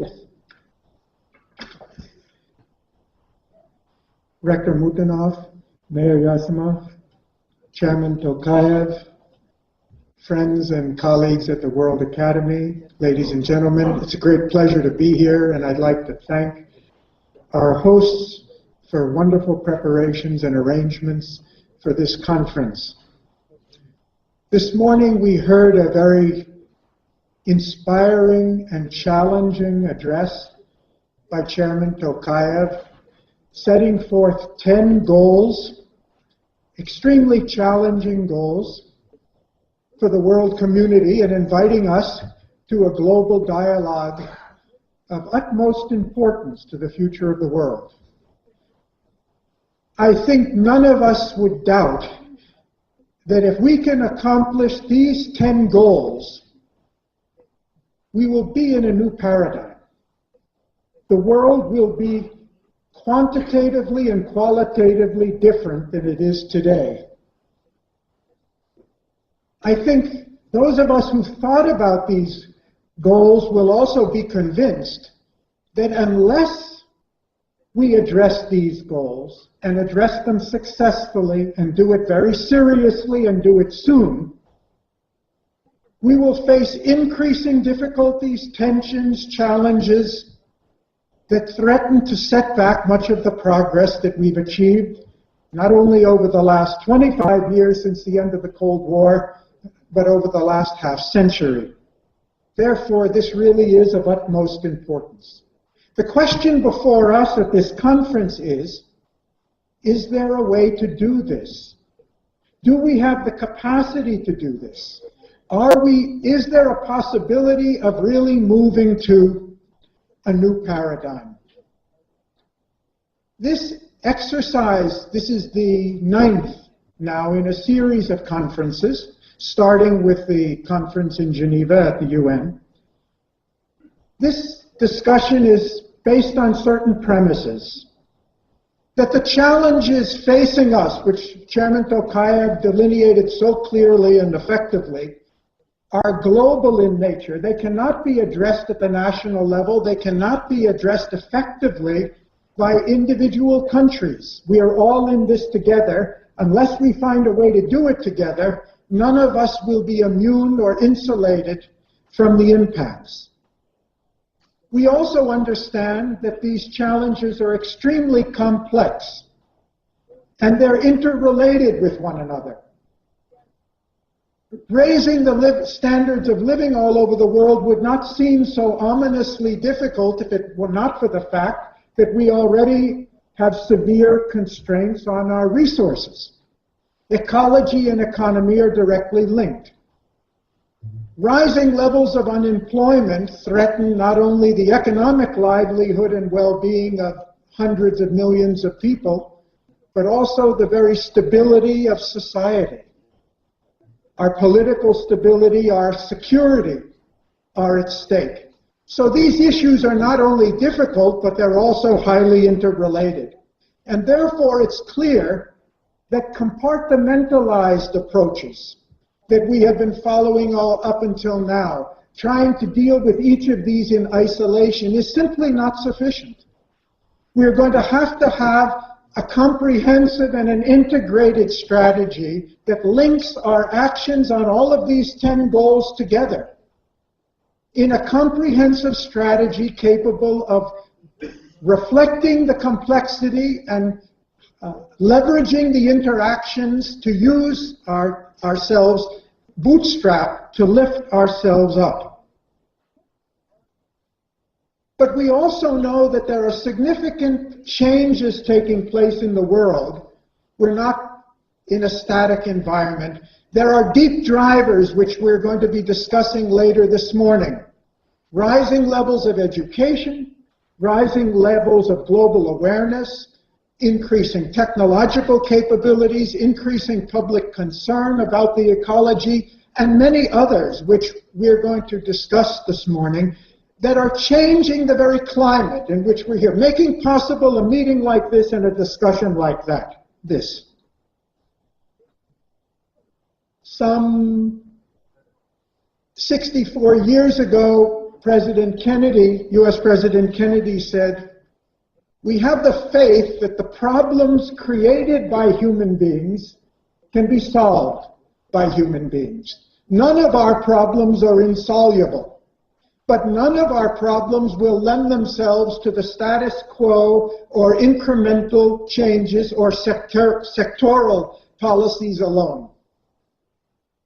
Yes. Rector Mutanov, Mayor Yasimov, Chairman Tokayev, friends and colleagues at the World Academy, ladies and gentlemen, it's a great pleasure to be here, and I'd like to thank our hosts for wonderful preparations and arrangements for this conference. This morning we heard a very inspiring and challenging address by Chairman Tokayev, setting forth 10 goals, extremely challenging goals for the world community, and inviting us to a global dialogue of utmost importance to the future of the world. I think none of us would doubt that if we can accomplish these 10 goals, we will be in a new paradigm. The world will be quantitatively and qualitatively different than it is today. I think those of us who thought about these goals will also be convinced that unless we address these goals and address them successfully and do it very seriously and do it soon, we will face increasing difficulties, tensions, challenges that threaten to set back much of the progress that we've achieved, not only over the last 25 years since the end of the Cold War, but over the last half-century. Therefore, this really is of utmost importance. The question before us at this conference is there a way to do this? Do we have the capacity to do this? Is there a possibility of really moving to a new paradigm? This exercise, this is the 9th now in a series of conferences, starting with the conference in Geneva at the UN. This discussion is based on certain premises. That the challenges facing us, which Chairman Tokayev delineated so clearly and effectively, are global in nature. They cannot be addressed at the national level. They cannot be addressed effectively by individual countries. We are all in this together. Unless we find a way to do it together, none of us will be immune or insulated from the impacts. We also understand that these challenges are extremely complex, and they're interrelated with one another. Raising the standards of living all over the world would not seem so ominously difficult if it were not for the fact that we already have severe constraints on our resources. Ecology and economy are directly linked. Rising levels of unemployment threaten not only the economic livelihood and well-being of hundreds of millions of people, but also the very stability of society. Our political stability, our security are at stake. So these issues are not only difficult, but they're also highly interrelated. And therefore it's clear that compartmentalized approaches that we have been following all up until now, trying to deal with each of these in isolation, is simply not sufficient. We're going to have a comprehensive and an integrated strategy that links our actions on all of these 10 goals together in a comprehensive strategy capable of reflecting the complexity and leveraging the interactions to use ourselves bootstrap to lift ourselves up. But we also know that there are significant changes taking place in the world. We're not in a static environment. There are deep drivers which we're going to be discussing later this morning. Rising levels of education, rising levels of global awareness, increasing technological capabilities, increasing public concern about the ecology, and many others which we're going to discuss this morning that are changing the very climate in which we're here, making possible a meeting like this and a discussion like this. Some 64 years ago, President Kennedy, U.S. President Kennedy said, "We have the faith that the problems created by human beings can be solved by human beings. None of our problems are insoluble, but none of our problems will lend themselves to the status quo or incremental changes or sectoral policies alone."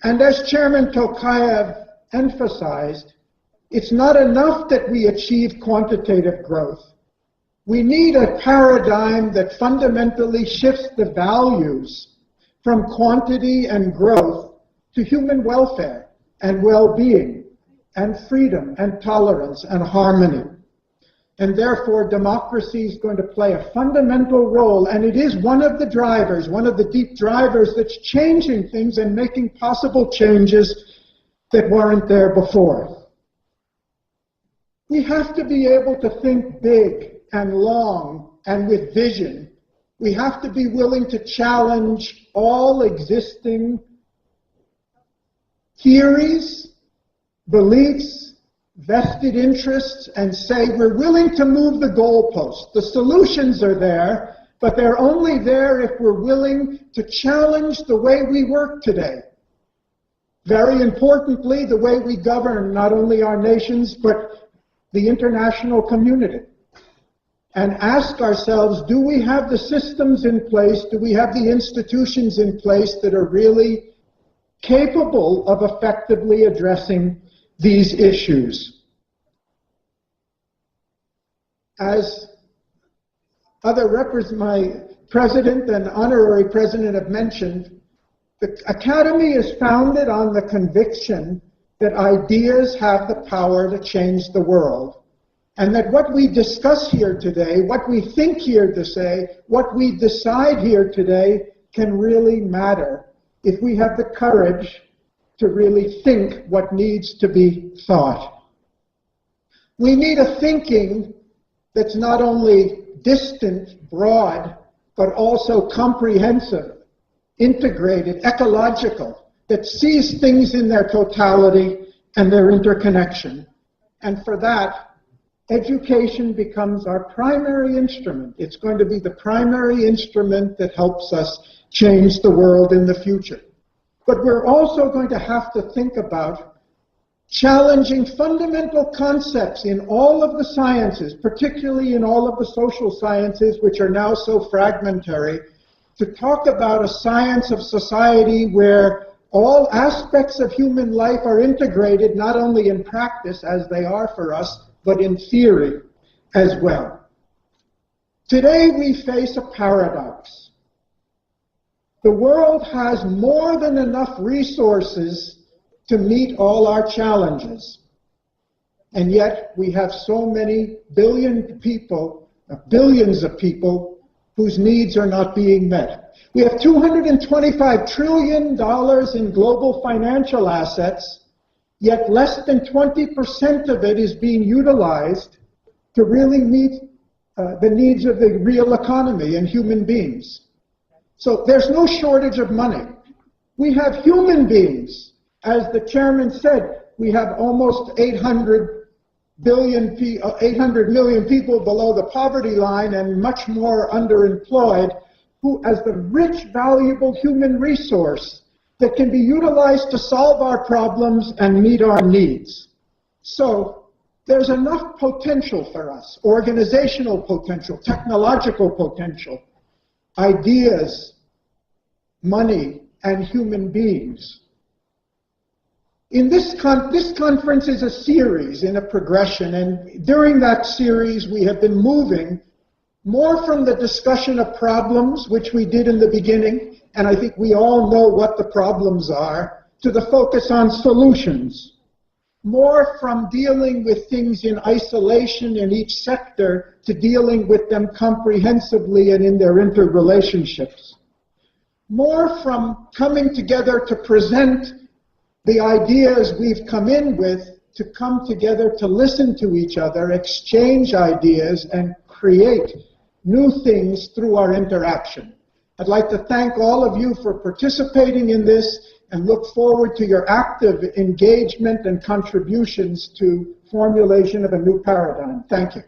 And as Chairman Tokayev emphasized, it's not enough that we achieve quantitative growth. We need a paradigm that fundamentally shifts the values from quantity and growth to human welfare and well-being and freedom and tolerance and harmony. And therefore, democracy is going to play a fundamental role, and it is one of the drivers, one of the deep drivers that's changing things and making possible changes that weren't there before. We have to be able to think big and long and with vision. We have to be willing to challenge all existing theories, beliefs, vested interests, and say we're willing to move the goalposts. The solutions are there, but they're only there if we're willing to challenge the way we work today. Very importantly, the way we govern not only our nations, but the international community. And ask ourselves, do we have the systems in place, do we have the institutions in place that are really capable of effectively addressing these issues? As my president and honorary president have mentioned, the Academy is founded on the conviction that ideas have the power to change the world, and that what we discuss here today, what we think here to say, what we decide here today can really matter if we have the courage to really think what needs to be thought. We need a thinking that's not only distant, broad, but also comprehensive, integrated, ecological, that sees things in their totality and their interconnection. And for that, education becomes our primary instrument. It's going to be the primary instrument that helps us change the world in the future. But we're also going to have to think about challenging fundamental concepts in all of the sciences, particularly in all of the social sciences, which are now so fragmentary, to talk about a science of society where all aspects of human life are integrated, not only in practice, as they are for us, but in theory as well. Today we face a paradox. The world has more than enough resources to meet all our challenges. And yet we have so many billions of people whose needs are not being met. We have $225 trillion in global financial assets, yet less than 20% of it is being utilized to really meet the needs of the real economy and human beings. So there's no shortage of money. We have human beings. As the chairman said, we have almost 800 million people below the poverty line and much more underemployed, who, as the rich, valuable human resource that can be utilized to solve our problems and meet our needs. So there's enough potential for us, organizational potential, technological potential, ideas, money, and human beings. In this conference is a series in a progression, and during that series we have been moving more from the discussion of problems, which we did in the beginning, and I think we all know what the problems are, to the focus on solutions. More from dealing with things in isolation in each sector to dealing with them comprehensively and in their interrelationships. More from coming together to present the ideas we've come in with, to come together to listen to each other, exchange ideas, and create new things through our interaction. I'd like to thank all of you for participating in this. and look forward to your active engagement and contributions to formulation of a new paradigm. Thank you.